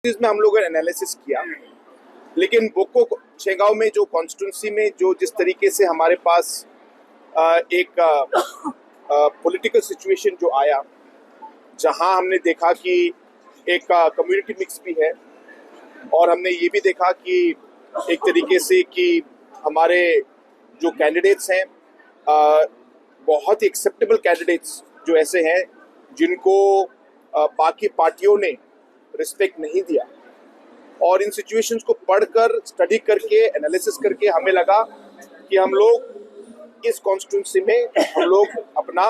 में हम लोगों ने एनालिसिस किया, लेकिन बोको शेगांव में जो कॉन्स्टिट्यूंसी में जो जिस तरीके से हमारे पास एक पॉलिटिकल सिचुएशन जो आया, जहां हमने देखा कि एक कम्युनिटी मिक्स भी है और हमने ये भी देखा कि एक तरीके से कि हमारे जो कैंडिडेट्स हैं बहुत ही एक्सेप्टेबल कैंडिडेट्स जो ऐसे हैं जिनको बाकी पार्टियों ने रिस्पेक्ट नहीं दिया, और इन सिचुएशंस को पढ़कर स्टडी करके एनालिसिस करके हमें लगा कि हम लोग इस कॉन्स्टिट्यूंसी में हम लोग अपना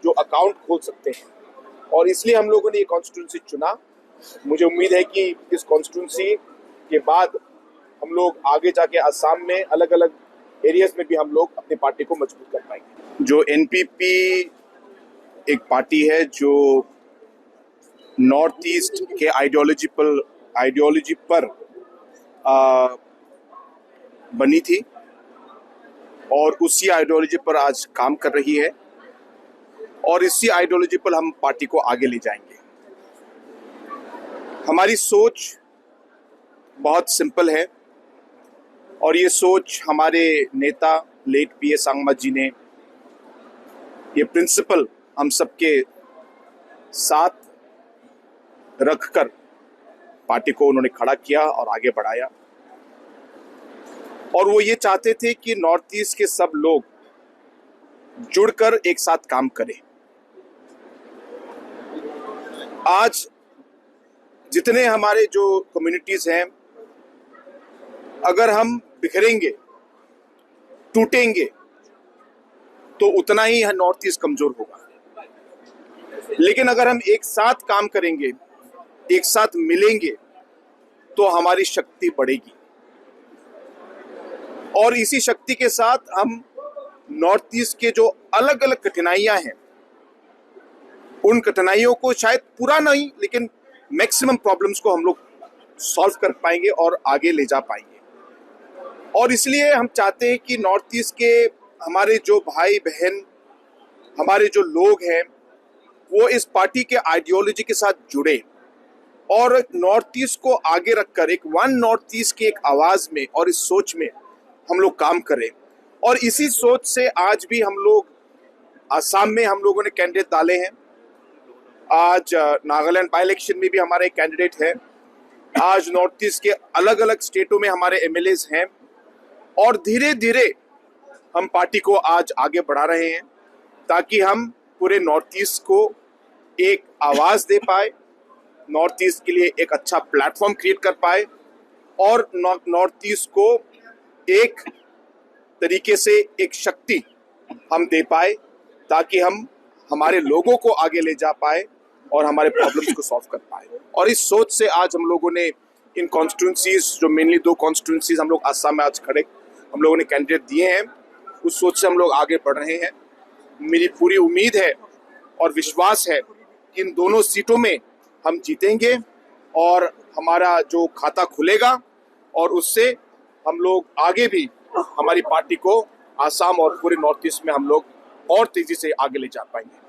जो अकाउंट खोल सकते हैं, और इसलिए हम लोगों ने ये कॉन्स्टिट्यूंसी चुना। मुझे उम्मीद है कि इस कॉन्स्टिट्यूंसी के बाद हम लोग आगे जाके असम में अलग अलग एरियाज में भी हम लोग अपनी पार्टी को मजबूत कर पाएंगे। जो एनपीपी एक पार्टी है जो नॉर्थ ईस्ट के आइडियोलॉजी पर बनी थी और उसी आइडियोलॉजी पर आज काम कर रही है, और इसी आइडियोलॉजी पर हम पार्टी को आगे ले जाएंगे। हमारी सोच बहुत सिंपल है, और ये सोच हमारे नेता लेट पीए सांगमा जी ने ये प्रिंसिपल हम सबके साथ रखकर पार्टी को उन्होंने खड़ा किया और आगे बढ़ाया। और वो ये चाहते थे कि नॉर्थ ईस्ट के सब लोग जुड़कर एक साथ काम करें। आज जितने हमारे जो कम्युनिटीज हैं, अगर हम बिखरेंगे, टूटेंगे, तो उतना ही नॉर्थ ईस्ट कमजोर होगा। लेकिन अगर हम एक साथ काम करेंगे, एक साथ मिलेंगे, तो हमारी शक्ति बढ़ेगी, और इसी शक्ति के साथ हम नॉर्थ ईस्ट के जो अलग अलग कठिनाइयां हैं, उन कठिनाइयों को शायद पूरा नहीं लेकिन मैक्सिमम प्रॉब्लम्स को हम लोग सॉल्व कर पाएंगे और आगे ले जा पाएंगे। और इसलिए हम चाहते हैं कि नॉर्थ ईस्ट के हमारे जो भाई बहन, हमारे जो लोग हैं, वो इस पार्टी के आइडियोलॉजी के साथ जुड़े और नॉर्थ ईस्ट को आगे रखकर एक वन नॉर्थ ईस्ट की एक आवाज में और इस सोच में हम लोग काम करें। और इसी सोच से आज भी हम लोग असम में हम लोगों ने कैंडिडेट डाले हैं। आज नागालैंड बाई इलेक्शन में भी हमारे कैंडिडेट हैं। आज नॉर्थ ईस्ट के अलग अलग स्टेटों में हमारे एमएलएज हैं, और धीरे धीरे हम पार्टी को आज आगे बढ़ा रहे हैं ताकि हम पूरे नॉर्थ ईस्ट को एक आवाज दे पाए, नॉर्थ ईस्ट के लिए एक अच्छा प्लेटफॉर्म क्रिएट कर पाए, और नॉर्थ ईस्ट को एक तरीके से एक शक्ति हम दे पाए ताकि हम हमारे लोगों को आगे ले जा पाए और हमारे प्रॉब्लम्स को सॉल्व कर पाए। और इस सोच से आज हम लोगों ने इन कॉन्स्टिट्यूंसीज, जो मेनली 2 कॉन्स्टिट्यूंसीज हम लोग असम में आज खड़े हम लोगों ने कैंडिडेट दिए हैं, उस सोच से हम लोग आगे बढ़ रहे हैं। मेरी पूरी उम्मीद है और विश्वास है कि इन दोनों सीटों में हम जीतेंगे और हमारा जो खाता खुलेगा, और उससे हम लोग आगे भी हमारी पार्टी को आसाम और पूरे नॉर्थ ईस्ट में हम लोग और तेजी से आगे ले जा पाएंगे।